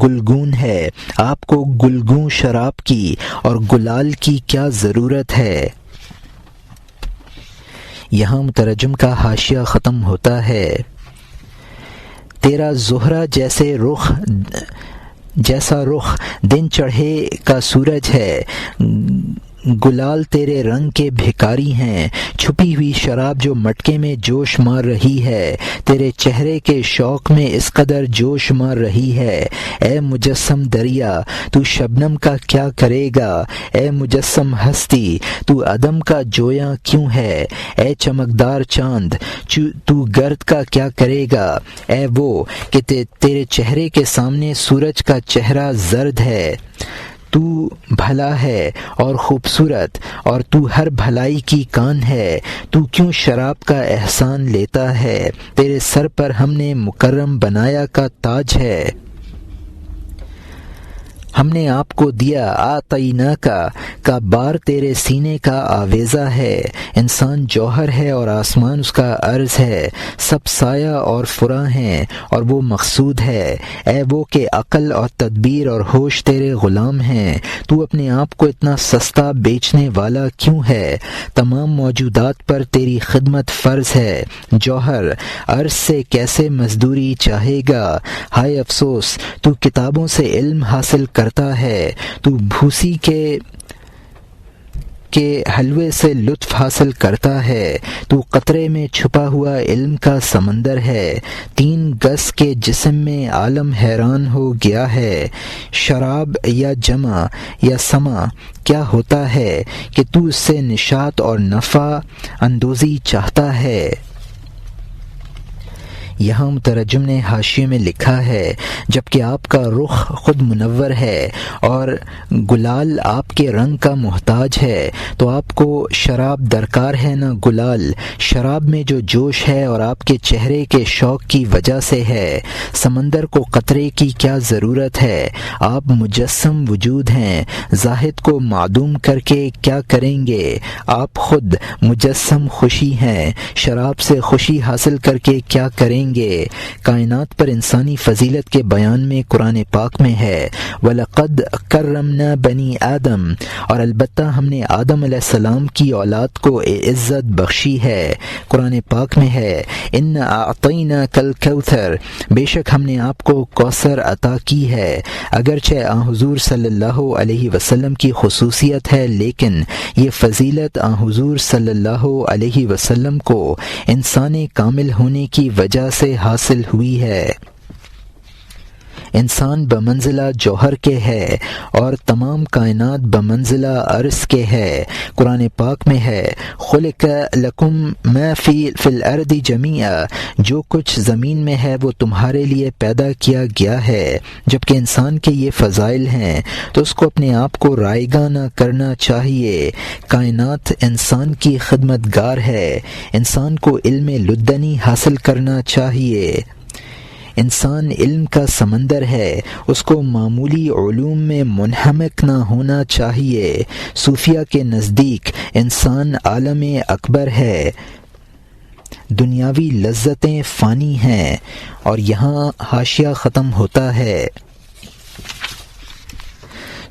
A: گلگون ہے، آپ کو گلگون شراب کی اور گلال کی کیا ضرورت ہے۔ یہاں مترجم کا حاشیہ ختم ہوتا ہے۔ تیرا زہرہ جیسا رخ دن چڑھے کا سورج ہے، گلال تیرے رنگ کے بھکاری ہیں۔ چھپی ہوئی شراب جو مٹکے میں جوش مار رہی ہے، تیرے چہرے کے شوق میں اس قدر جوش مار رہی ہے۔ اے مجسم دریا، تو شبنم کا کیا کرے گا؟ اے مجسم ہستی، تو عدم کا جویاں کیوں ہے؟ اے چمکدار چاند، تو گرد کا کیا کرے گا؟ اے وہ کہ تیرے چہرے کے سامنے سورج کا چہرہ زرد ہے۔ تو بھلا ہے اور خوبصورت، اور تو ہر بھلائی کی کان ہے۔ تو کیوں شراب کا احسان لیتا ہے؟ تیرے سر پر ہم نے مکرم بنایا کا تاج ہے۔ ہم نے آپ کو دیا آتینا کا بار تیرے سینے کا آویزہ ہے. انسان جوہر ہے اور آسمان اس کا عرض ہے. سب سایہ اور فراں ہیں اور وہ مقصود ہے. اے وہ کہ عقل اور تدبیر اور ہوش تیرے غلام ہیں. تو اپنے آپ کو اتنا سستا بیچنے والا کیوں ہے؟ تمام موجودات پر تیری خدمت فرض ہے. جوہر عرض سے کیسے مزدوری چاہے گا؟ ہائے افسوس، تو کتابوں سے علم حاصل کرتا ہے. تو بھوسی کے حلوے سے لطف حاصل کرتا ہے. تو قطرے میں چھپا ہوا علم کا سمندر ہے. 3 گز کے جسم میں عالم حیران ہو گیا ہے. شراب یا جمع یا سما کیا ہوتا ہے کہ تو اس سے نشاط اور نفع اندوزی چاہتا ہے؟ یہاں مترجم نے حاشیے میں لکھا ہے جبکہ آپ کا رخ خود منور ہے اور گلال آپ کے رنگ کا محتاج ہے تو آپ کو شراب درکار ہے نہ گلال. شراب میں جو جوش ہے اور آپ کے چہرے کے شوق کی وجہ سے ہے. سمندر کو قطرے کی کیا ضرورت ہے؟ آپ مجسم وجود ہیں. زاہد کو معدوم کر کے کیا کریں گے؟ آپ خود مجسم خوشی ہیں. شراب سے خوشی حاصل کر کے کیا کریں گے؟ کائنات پر انسانی فضیلت کے بیان میں قرآن پاک میں ہے وَلَقَدْ كَرَّمْنَا بَنِي آدم، اور البتہ ہم نے آدم علیہ السلام کی اولاد کو عزت بخشی ہے. قرآن پاک میں ہے إِنَّا أَعْطَيْنَاكَ الْكَوْثَرَ، بے شک ہم نے آپ کو کوثر عطا کی ہے. اگرچہ آن حضور صلی اللہ علیہ وسلم کی خصوصیت ہے لیکن یہ فضیلت آن حضور صلی اللہ علیہ وسلم کو انسان کامل ہونے کی وجہ سے حاصل ہوئی ہے. انسان بمنزلہ جوہر کے ہے اور تمام کائنات بمنزلہ عرض کے ہے. قرآن پاک میں ہے خلق لکم ما فی الارض جمیعا، جو کچھ زمین میں ہے وہ تمہارے لیے پیدا کیا گیا ہے. جبکہ انسان کے یہ فضائل ہیں تو اس کو اپنے آپ کو رائیگاں نہ کرنا چاہیے. کائنات انسان کی خدمت گار ہے. انسان کو علم لدنی حاصل کرنا چاہیے. انسان علم کا سمندر ہے، اس کو معمولی علوم میں منہمک نہ ہونا چاہیے. صوفیہ کے نزدیک انسان عالم اکبر ہے. دنیاوی لذتیں فانی ہیں. اور یہاں حاشیہ ختم ہوتا ہے.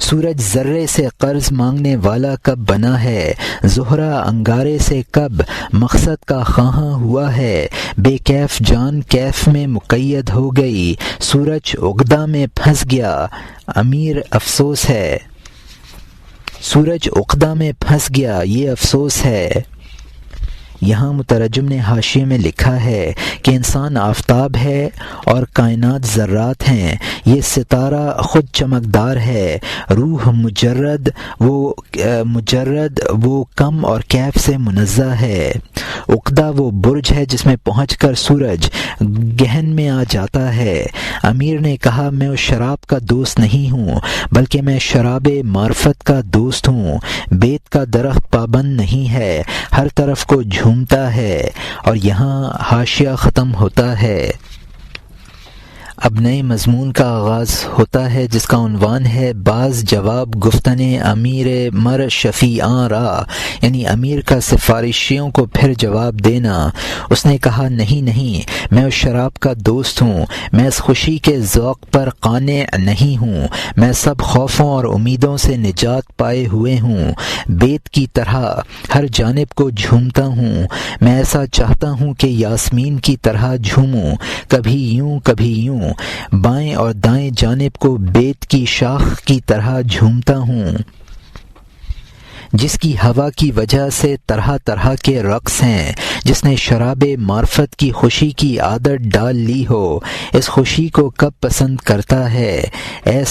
A: سورج ذرے سے قرض مانگنے والا کب بنا ہے؟ زہرہ انگارے سے کب مقصد کا خواہاں ہوا ہے؟ بے کیف جان کیف میں مقید ہو گئی. سورج عقدہ میں پھنس گیا، امیر افسوس ہے. سورج عقدہ میں پھنس گیا، یہ افسوس ہے. یہاں مترجم نے حاشیے میں لکھا ہے کہ انسان آفتاب ہے اور کائنات ذرات ہیں. یہ ستارہ خود چمکدار ہے. روح مجرد وہ کم اور کیف سے منزہ ہے. عقدہ وہ برج ہے جس میں پہنچ کر سورج گہن میں آ جاتا ہے. امیر نے کہا میں اس شراب کا دوست نہیں ہوں بلکہ میں شراب معرفت کا دوست ہوں. بیت کا درخت پابند نہیں ہے، ہر طرف کو جھومتا ہے. اور یہاں حاشیہ ختم ہوتا ہے. اب نئے مضمون کا آغاز ہوتا ہے جس کا عنوان ہے بعض جواب گفتن امیر مر شفیعاں را، یعنی امیر کا سفارشیوں کو پھر جواب دینا. اس نے کہا نہیں، میں اس شراب کا دوست ہوں. میں اس خوشی کے ذوق پر قانع نہیں ہوں. میں سب خوفوں اور امیدوں سے نجات پائے ہوئے ہوں. بیت کی طرح ہر جانب کو جھومتا ہوں. میں ایسا چاہتا ہوں کہ یاسمین کی طرح جھوموں، کبھی یوں کبھی یوں. بائیں اور دائیں جانب کو بیت کی شاخ کی طرح جھومتا ہوں جس کی ہوا کی وجہ سے طرح طرح کے رقص ہیں. جس نے شراب معرفت کی خوشی کی عادت ڈال لی ہو اس خوشی کو کب پسند کرتا ہے؟ اے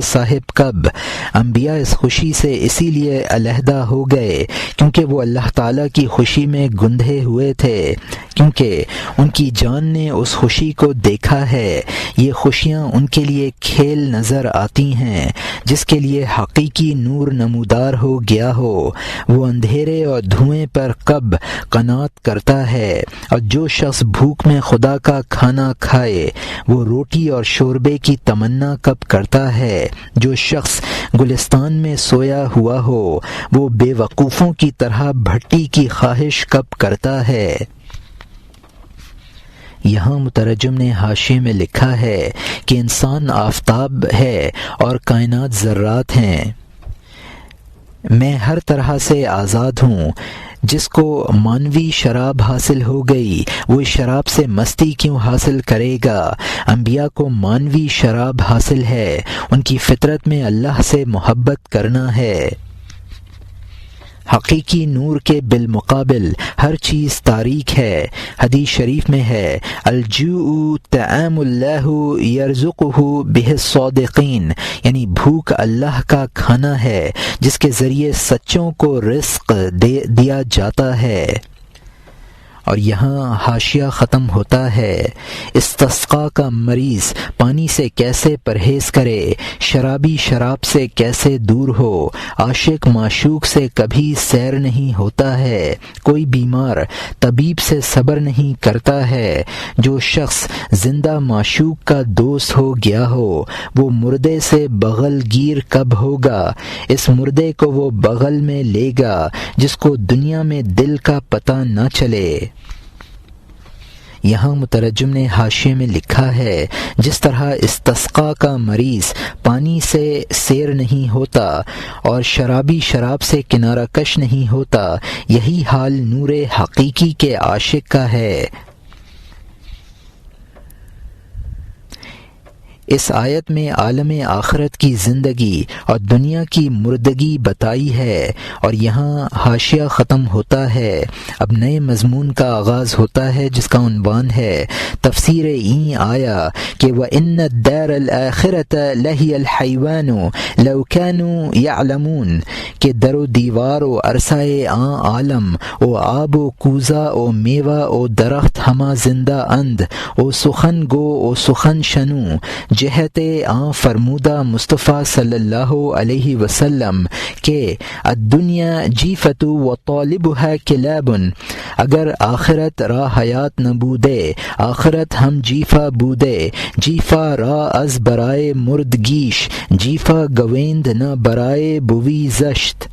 A: صاحب کب؟ انبیاء اس خوشی سے اسی لیے علیحدہ ہو گئے کیونکہ وہ اللہ تعالیٰ کی خوشی میں گندھے ہوئے تھے، کیونکہ ان کی جان نے اس خوشی کو دیکھا ہے. یہ خوشیاں ان کے لیے کھیل نظر آتی ہیں جس کے لیے حقیقی نور نمودار مردار ہو گیا ہو، وہ اندھیرے اور دھوئیں پر کب قناعت کرتا ہے، اور جو شخص بھوک میں خدا کا کھانا کھائے وہ روٹی اور شوربے کی تمنا کب کرتا ہے، جو شخص گلستان میں سویا ہوا ہو وہ بے وقوفوں کی طرح بھٹی کی خواہش کب کرتا ہے۔ یہاں مترجم نے حاشیے میں لکھا ہے کہ انسان آفتاب ہے اور کائنات ذرات ہیں۔ میں ہر طرح سے آزاد ہوں۔ جس کو مانوی شراب حاصل ہو گئی وہ اس شراب سے مستی کیوں حاصل کرے گا؟ انبیاء کو مانوی شراب حاصل ہے، ان کی فطرت میں اللہ سے محبت کرنا ہے۔ حقیقی نور کے بالمقابل ہر چیز تاریک ہے۔ حدیث شریف میں ہے الجوع طعام اللہ یرزقہ بہ الصادقین، یعنی بھوک اللہ کا کھانا ہے جس کے ذریعے سچوں کو رزق دیا جاتا ہے۔ اور یہاں حاشیہ ختم ہوتا ہے۔ استسقاء کا مریض پانی سے کیسے پرہیز کرے، شرابی شراب سے کیسے دور ہو، عاشق معشوق سے کبھی سیر نہیں ہوتا ہے، کوئی بیمار طبیب سے صبر نہیں کرتا ہے، جو شخص زندہ معشوق کا دوست ہو گیا ہو وہ مردے سے بغل گیر کب ہوگا؟ اس مردے کو وہ بغل میں لے گا جس کو دنیا میں دل کا پتہ نہ چلے۔ یہاں مترجم نے حاشیے میں لکھا ہے جس طرح استسقاء کا مریض پانی سے سیر نہیں ہوتا اور شرابی شراب سے کنارہ کش نہیں ہوتا، یہی حال نور حقیقی کے عاشق کا ہے۔ اس آیت میں عالم آخرت کی زندگی اور دنیا کی مردگی بتائی ہے، اور یہاں حاشیہ ختم ہوتا ہے۔ اب نئے مضمون کا آغاز ہوتا ہے جس کا عنوان ہے تفسیر این آیا کہ وَإِنَّ الدَّارَ الْآخِرَةَ لَهِيَ الْحَيْوَانُ لَوْ كَانُوا يَعْلَمُونَ، کہ در و دیوار و عرصۂ عالم او آب و کوزہ او میوہ او درخت ہما زندہ اند او سخن گو او سخن شنو، جہت فرمودہ مصطفیٰ صلی اللہ علیہ وسلم کہ الدنیا جیفت و طالبها کلاب، اگر آخرت را حیات نبودے آخرت ہم جیفا بودے، جیفا را از برائے مردگیش جیفا گویند نہ برائے بوی زشت۔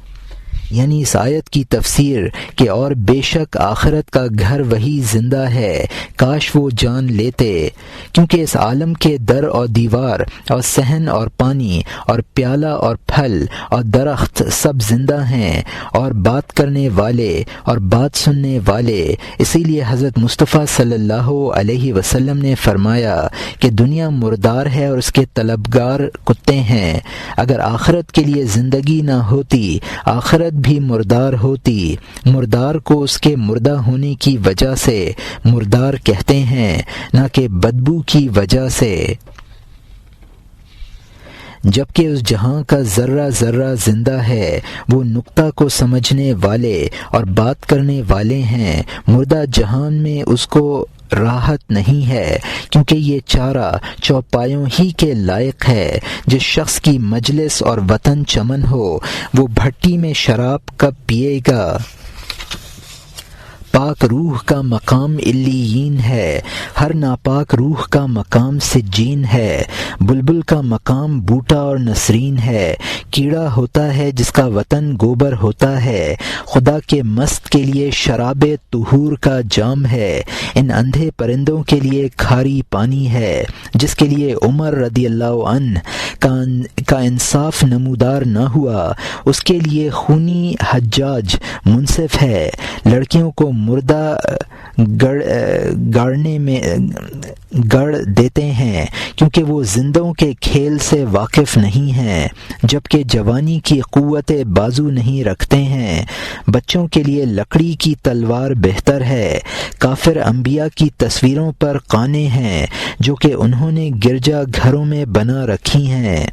A: یعنی اس آیت کی تفسیر کہ اور بے شک آخرت کا گھر وہی زندہ ہے، کاش وہ جان لیتے، کیونکہ اس عالم کے در اور دیوار اور صحن اور پانی اور پیالہ اور پھل اور درخت سب زندہ ہیں اور بات کرنے والے اور بات سننے والے۔ اسی لیے حضرت مصطفیٰ صلی اللہ علیہ وسلم نے فرمایا کہ دنیا مردار ہے اور اس کے طلبگار کتے ہیں۔ اگر آخرت کے لیے زندگی نہ ہوتی آخرت بھی مردار ہوتی۔ مردار کو اس کے مردہ ہونے کی وجہ سے مردار کہتے ہیں، نہ کہ بدبو کی وجہ سے۔ جبکہ اس جہاں کا ذرہ ذرہ زندہ ہے، وہ نقطہ کو سمجھنے والے اور بات کرنے والے ہیں۔ مردہ جہان میں اس کو راحت نہیں ہے، کیونکہ یہ چارہ چوپایوں ہی کے لائق ہے۔ جس شخص کی مجلس اور وطن چمن ہو وہ بھٹی میں شراب کب پیے گا؟ پاک روح کا مقام علیین ہے، ہر ناپاک روح کا مقام سجین ہے، بلبل کا مقام بوٹا اور نسرین ہے، کیڑا ہوتا ہے جس کا وطن گوبر ہوتا ہے، خدا کے مست کے لیے شراب طہور کا جام ہے، ان اندھے پرندوں کے لیے کھاری پانی ہے، جس کے لیے عمر رضی اللہ عنہ کا انصاف نمودار نہ ہوا اس کے لیے خونی حجاج منصف ہے۔ لڑکیوں کو مردہ گاڑنے میں گڑ دیتے ہیں کیونکہ وہ زندوں کے کھیل سے واقف نہیں ہیں، جبکہ جوانی کی قوت بازو نہیں رکھتے ہیں۔ بچوں کے لیے لکڑی کی تلوار بہتر ہے۔ کافر انبیاء کی تصویروں پر قانے ہیں جو کہ انہوں نے گرجا گھروں میں بنا رکھی ہیں۔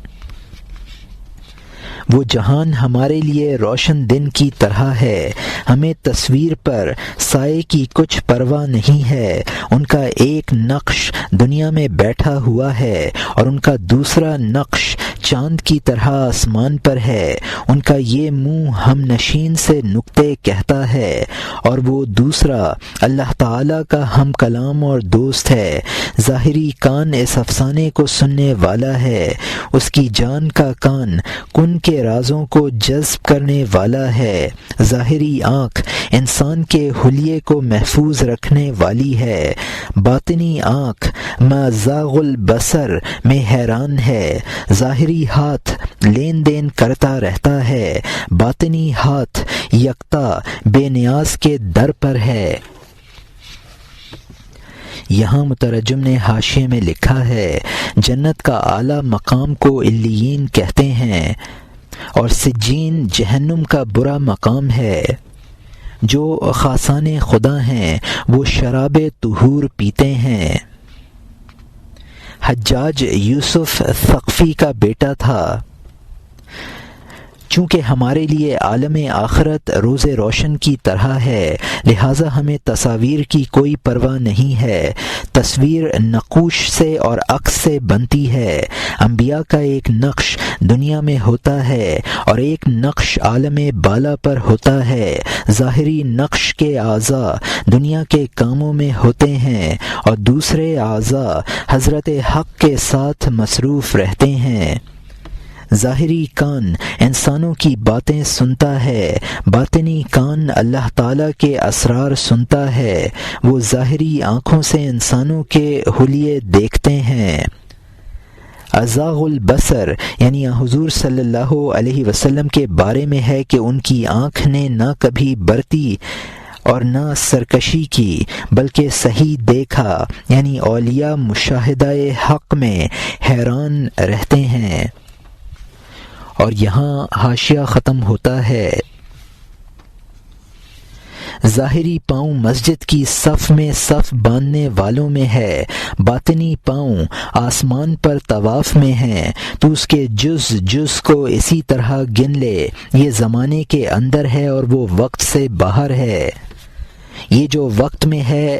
A: وہ جہان ہمارے لیے روشن دن کی طرح ہے، ہمیں تصویر پر سائے کی کچھ پرواہ نہیں ہے۔ ان کا ایک نقش دنیا میں بیٹھا ہوا ہے اور ان کا دوسرا نقش چاند کی طرح آسمان پر ہے، ان کا یہ منہ ہم نشین سے نکتے کہتا ہے، اور وہ دوسرا اللہ تعالیٰ کا ہم کلام اور دوست ہے۔ ظاہری کان اس افسانے کو سننے والا ہے، اس کی جان کا کان کن کے رازوں کو جذب کرنے والا ہے۔ ظاہری آنکھ انسان کے حلیے کو محفوظ رکھنے والی ہے، باطنی آنکھ ما زاغ البصر میں حیران ہے۔ ظاہری ہاتھ لین دین کرتا رہتا ہے، باطنی ہاتھ یکتا بے نیاز کے در پر ہے۔ یہاں مترجم نے حاشیے میں لکھا ہے، جنت کا اعلیٰ مقام کو علیین کہتے ہیں، اور سجین جہنم کا برا مقام ہے۔ جو خاصان خدا ہیں وہ شراب طہور پیتے ہیں۔ حجاج یوسف ثقفی کا بیٹا تھا۔ چونکہ ہمارے لیے عالم آخرت روز روشن کی طرح ہے، لہٰذا ہمیں تصاویر کی کوئی پرواہ نہیں ہے۔ تصویر نقوش سے اور عکس سے بنتی ہے۔ انبیاء کا ایک نقش دنیا میں ہوتا ہے اور ایک نقش عالم بالا پر ہوتا ہے۔ ظاہری نقش کے اعضاء دنیا کے کاموں میں ہوتے ہیں اور دوسرے اعضاء حضرت حق کے ساتھ مصروف رہتے ہیں۔ ظاہری کان انسانوں کی باتیں سنتا ہے، باطنی کان اللہ تعالیٰ کے اسرار سنتا ہے۔ وہ ظاہری آنکھوں سے انسانوں کے حلیے دیکھتے ہیں۔ ازاغ البصر یعنی حضور صلی اللہ علیہ وسلم کے بارے میں ہے کہ ان کی آنکھ نے نہ کبھی برتی اور نہ سرکشی کی، بلکہ صحیح دیکھا، یعنی اولیاء مشاہدہ حق میں حیران رہتے ہیں۔ اور یہاں حاشیہ ختم ہوتا ہے۔ ظاہری پاؤں مسجد کی صف میں صف باندھنے والوں میں ہے، باطنی پاؤں آسمان پر طواف میں ہیں، تو اس کے جز کو اسی طرح گن لے۔ یہ زمانے کے اندر ہے اور وہ وقت سے باہر ہے۔ یہ جو وقت میں ہے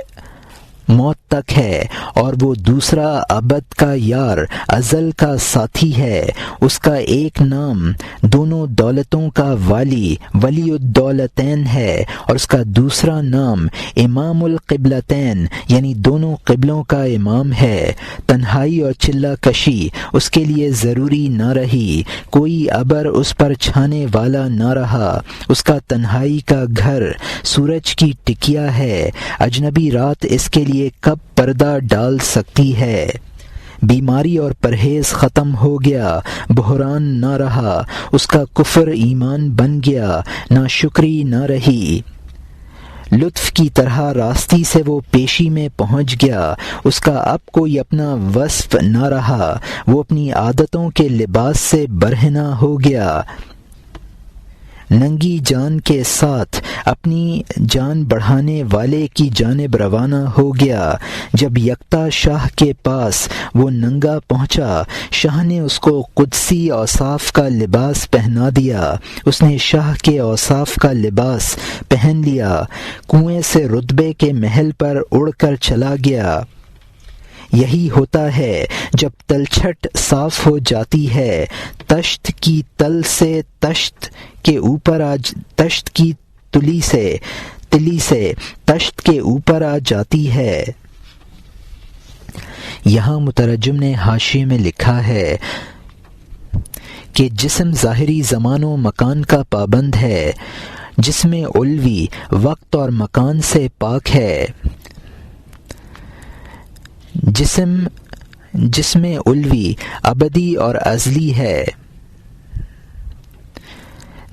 A: موت تک ہے، اور وہ دوسرا ابد کا یار ازل کا ساتھی ہے۔ اس کا ایک نام دونوں دولتوں کا ولی الدولتین ہے، اور اس کا دوسرا نام امام القبلتین یعنی دونوں قبلوں کا امام ہے۔ تنہائی اور چلہ کشی اس کے لیے ضروری نہ رہی، کوئی ابر اس پر چھانے والا نہ رہا۔ اس کا تنہائی کا گھر سورج کی ٹکیا ہے، اجنبی رات اس کے لیے کب پردہ ڈال سکتی ہے۔ بیماری اور پرہیز ختم ہو گیا، بحران نہ رہا، اس کا کفر ایمان بن گیا، ناشکری نہ رہی۔ لطف کی طرح راستی سے وہ پیشی میں پہنچ گیا، اس کا اب کوئی اپنا وصف نہ رہا، وہ اپنی عادتوں کے لباس سے برہنہ ہو گیا۔ ننگی جان کے ساتھ اپنی جان بڑھانے والے کی جانب روانہ ہو گیا۔ جب یکتا شاہ کے پاس وہ ننگا پہنچا، شاہ نے اس کو قدسی اوصاف کا لباس پہنا دیا۔ اس نے شاہ کے اوصاف کا لباس پہن لیا، کنویں سے رتبے کے محل پر اڑ کر چلا گیا۔ یہی ہوتا ہے جب تلچھٹ صاف ہو جاتی ہے، تشت کی تل سے تشت کے اوپر تشت کی تلی سے تشت کے اوپر آ جاتی ہے۔ یہاں مترجم نے حاشیے میں لکھا ہے کہ جسم ظاہری زمان و مکان کا پابند ہے، جسم علوی وقت اور مکان سے پاک ہے۔ جسم علوی ابدی اور ازلی ہے۔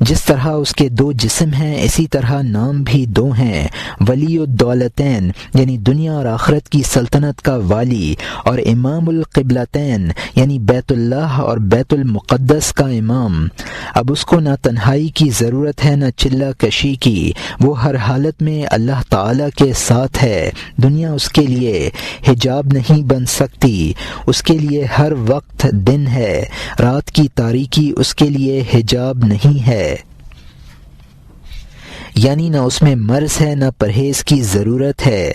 A: جس طرح اس کے دو جسم ہیں، اسی طرح نام بھی دو ہیں، ولی الدولتین یعنی دنیا اور آخرت کی سلطنت کا والی، اور امام القبلتین یعنی بیت اللہ اور بیت المقدس کا امام۔ اب اس کو نہ تنہائی کی ضرورت ہے نہ چلہ کشی کی، وہ ہر حالت میں اللہ تعالی کے ساتھ ہے۔ دنیا اس کے لیے حجاب نہیں بن سکتی، اس کے لیے ہر وقت دن ہے، رات کی تاریکی اس کے لیے حجاب نہیں ہے۔ یعنی نہ اس میں مرض ہے نہ پرہیز کی ضرورت ہے۔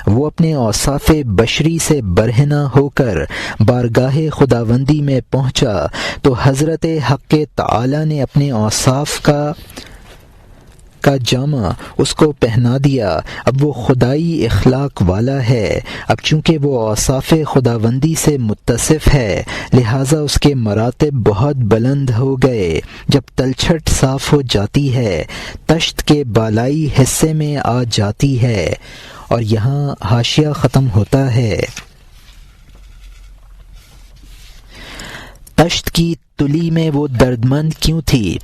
A: وہ اپنے اوصاف بشری سے برہنہ ہو کر بارگاہ خداوندی میں پہنچا تو حضرت حق تعالی نے اپنے اوصاف کا جامہ اس کو پہنا دیا۔ اب وہ خدائی اخلاق والا ہے۔ اب چونکہ وہ اوصاف خداوندی سے متصف ہے لہٰذا اس کے مراتب بہت بلند ہو گئے۔ جب تلچھٹ صاف ہو جاتی ہے تشت کے بالائی حصے میں آ جاتی ہے۔ اور یہاں حاشیہ ختم ہوتا ہے۔ تشت کی تلی میں وہ دردمند کیوں تھی؟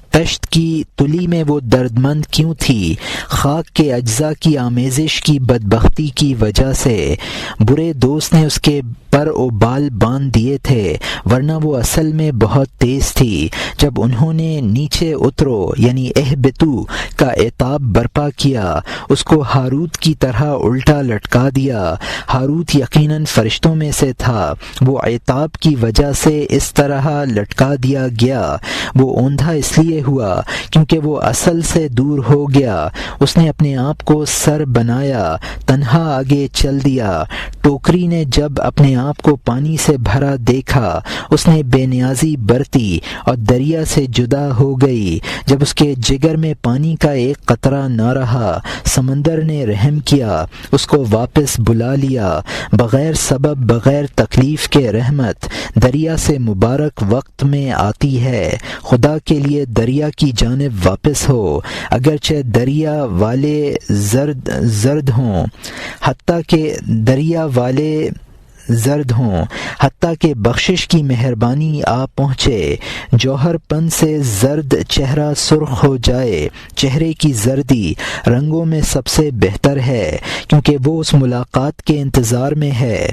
A: تشت کی تلی میں وہ دردمند کیوں تھی؟ خاک کے اجزاء کی آمیزش کی بدبختی کی وجہ سے۔ برے دوست نے اس کے پر و بال باندھ دیے تھے ورنہ وہ اصل میں بہت تیز تھی۔ جب انہوں نے نیچے اترو یعنی اہبتو کا عتاب برپا کیا اس کو ہاروت کی طرح الٹا لٹکا دیا۔ ہاروت یقیناً فرشتوں میں سے تھا، وہ عتاب کی وجہ سے اس طرح لٹکا دیا گیا۔ وہ اوندھا اس لیے ہوا کیونکہ وہ اصل سے دور ہو گیا۔ اس نے اپنے آپ کو سر بنایا، تنہا آگے چل دیا۔ ٹوکری نے جب اپنے آپ کو پانی سے بھرا دیکھا اس نے بے نیازی برتی اور دریا سے جدا ہو گئی۔ جب اس کے جگر میں پانی کا ایک قطرہ نہ رہا سمندر نے رحم کیا، اس کو واپس بلا لیا۔ بغیر سبب بغیر تکلیف کے رحمت دریا سے مبارک وقت میں آتی ہے۔ خدا کے لیے دریا کی جانب واپس ہو، اگرچہ دریا والے زرد ہوں، حتیٰ کہ بخشش کی مہربانی آ پہنچے۔ جوہر پن سے زرد چہرہ سرخ ہو جائے۔ چہرے کی زردی رنگوں میں سب سے بہتر ہے کیونکہ وہ اس ملاقات کے انتظار میں ہے،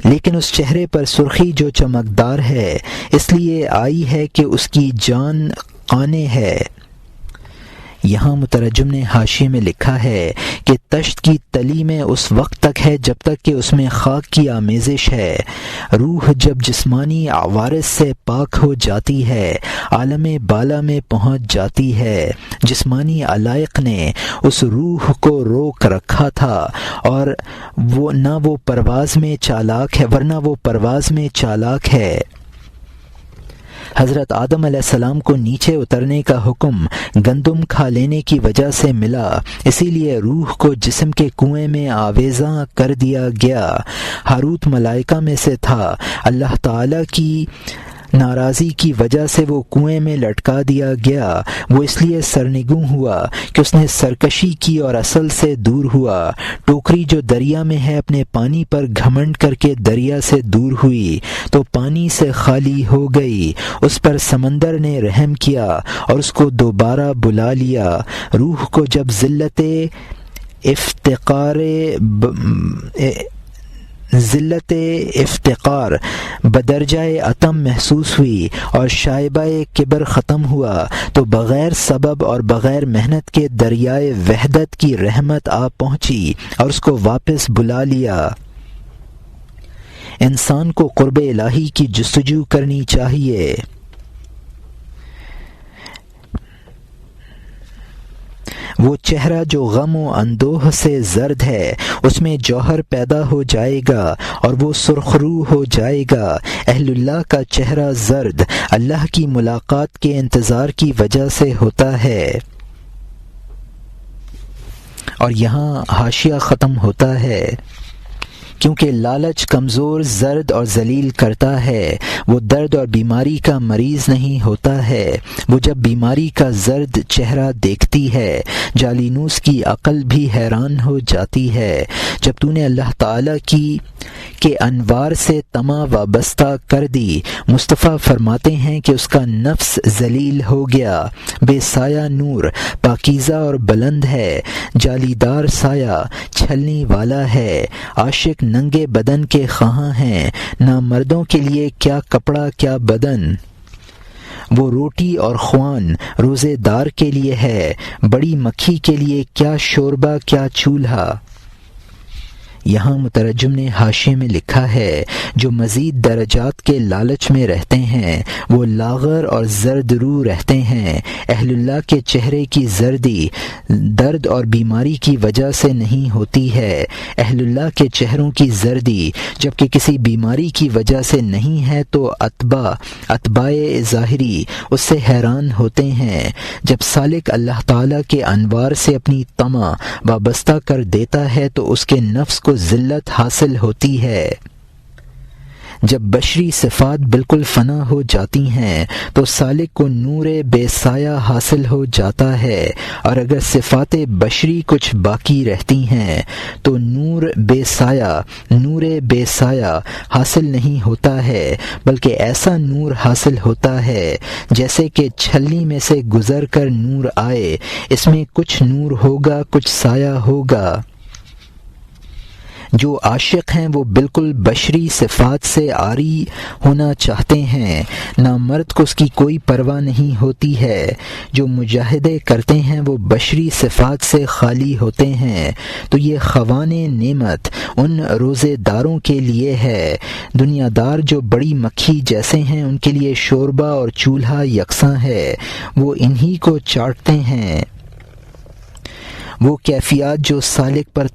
A: لیکن اس چہرے پر سرخی جو چمکدار ہے اس لیے آئی ہے کہ اس کی جان قانے ہے۔ یہاں مترجم نے حاشیے میں لکھا ہے کہ تشت کی تلی میں اس وقت تک ہے جب تک کہ اس میں خاک کی آمیزش ہے۔ روح جب جسمانی عوارض سے پاک ہو جاتی ہے عالم بالا میں پہنچ جاتی ہے۔ جسمانی علائق نے اس روح کو روک رکھا تھا اور نہ وہ پرواز میں چالاک ہے ورنہ وہ پرواز میں چالاک ہے۔ حضرت آدم علیہ السلام کو نیچے اترنے کا حکم گندم کھا لینے کی وجہ سے ملا، اسی لیے روح کو جسم کے کنویں میں آویزاں کر دیا گیا۔ ہاروت ملائکہ میں سے تھا، اللہ تعالیٰ کی ناراضی کی وجہ سے وہ کنویں میں لٹکا دیا گیا۔ وہ اس لیے سرنگوں ہوا کہ اس نے سرکشی کی اور اصل سے دور ہوا۔ ٹوکری جو دریا میں ہے اپنے پانی پر گھمنڈ کر کے دریا سے دور ہوئی تو پانی سے خالی ہو گئی۔ اس پر سمندر نے رحم کیا اور اس کو دوبارہ بلا لیا۔ روح کو جب ذلت افتقار بدرجہ عتم محسوس ہوئی اور شائبہ کبر ختم ہوا تو بغیر سبب اور بغیر محنت کے دریائے وحدت کی رحمت آ پہنچی اور اس کو واپس بلا لیا۔ انسان کو قرب الہی کی جستجو کرنی چاہیے۔ وہ چہرہ جو غم و اندوہ سے زرد ہے اس میں جوہر پیدا ہو جائے گا اور وہ سرخ رو ہو جائے گا۔ اہل اللہ کا چہرہ زرد اللہ کی ملاقات کے انتظار کی وجہ سے ہوتا ہے۔ اور یہاں حاشیہ ختم ہوتا ہے۔ کیونکہ لالچ کمزور زرد اور ذلیل کرتا ہے، وہ درد اور بیماری کا مریض نہیں ہوتا ہے۔ وہ جب بیماری کا زرد چہرہ دیکھتی ہے جالینوس کی عقل بھی حیران ہو جاتی ہے۔ جب تو نے اللہ تعالیٰ کے انوار سے طمع وابستہ کر دی، مصطفیٰ فرماتے ہیں کہ اس کا نفس ذلیل ہو گیا۔ بے سایہ نور پاکیزہ اور بلند ہے، جالیدار سایہ چھلنے والا ہے۔ عاشق ننگے بدن کے خواہاں ہیں، نہ مردوں کے لیے کیا کپڑا کیا بدن۔ وہ روٹی اور خوان روزے دار کے لیے ہے، بڑی مکھی کے لیے کیا شوربہ کیا چولہا۔ یہاں مترجم نے حاشیے میں لکھا ہے جو مزید درجات کے لالچ میں رہتے ہیں وہ لاغر اور زرد رو رہتے ہیں۔ اہل اللہ کے چہرے کی زردی درد اور بیماری کی وجہ سے نہیں ہوتی ہے، اہل اللہ کے چہروں کی زردی جبکہ کسی بیماری کی وجہ سے نہیں ہے تو اتباع ظاہری اس سے حیران ہوتے ہیں۔ جب سالک اللہ تعالیٰ کے انوار سے اپنی طمع وابستہ کر دیتا ہے تو اس کے نفس کو ذلت حاصل ہوتی ہے۔ جب بشری صفات بالکل فنا ہو جاتی ہیں تو سالک کو نور بے سایہ حاصل ہو جاتا ہے، اور اگر صفات بشری کچھ باقی رہتی ہیں تو نور بے سایہ حاصل نہیں ہوتا ہے، بلکہ ایسا نور حاصل ہوتا ہے جیسے کہ چھلنی میں سے گزر کر نور آئے، اس میں کچھ نور ہوگا کچھ سایہ ہوگا۔ جو عاشق ہیں وہ بالکل بشری صفات سے عاری ہونا چاہتے ہیں، نامرد کو اس کی کوئی پرواہ نہیں ہوتی ہے۔ جو مجاہدے کرتے ہیں وہ بشری صفات سے خالی ہوتے ہیں، تو یہ خوان نعمت ان روزے داروں کے لیے ہے۔ دنیا دار جو بڑی مکھی جیسے ہیں ان کے لیے شوربہ اور چولہا یکساں ہے، وہ انہی کو چاٹتے ہیں۔ وہ کیفیات جو سالک پر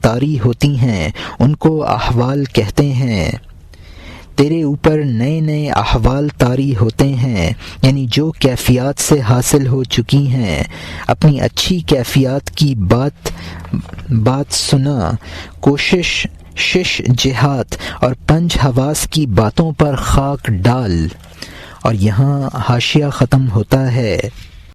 A: طاری ہوتی ہیں ان کو احوال کہتے ہیں۔ تیرے اوپر نئے نئے احوال طاری ہوتے ہیں، یعنی جو کیفیات سے حاصل ہو چکی ہیں۔ اپنی اچھی کیفیات کی بات سنا، کوشش شش جہات اور پنج حواس کی باتوں پر خاک ڈال۔ اور یہاں حاشیہ ختم ہوتا ہے۔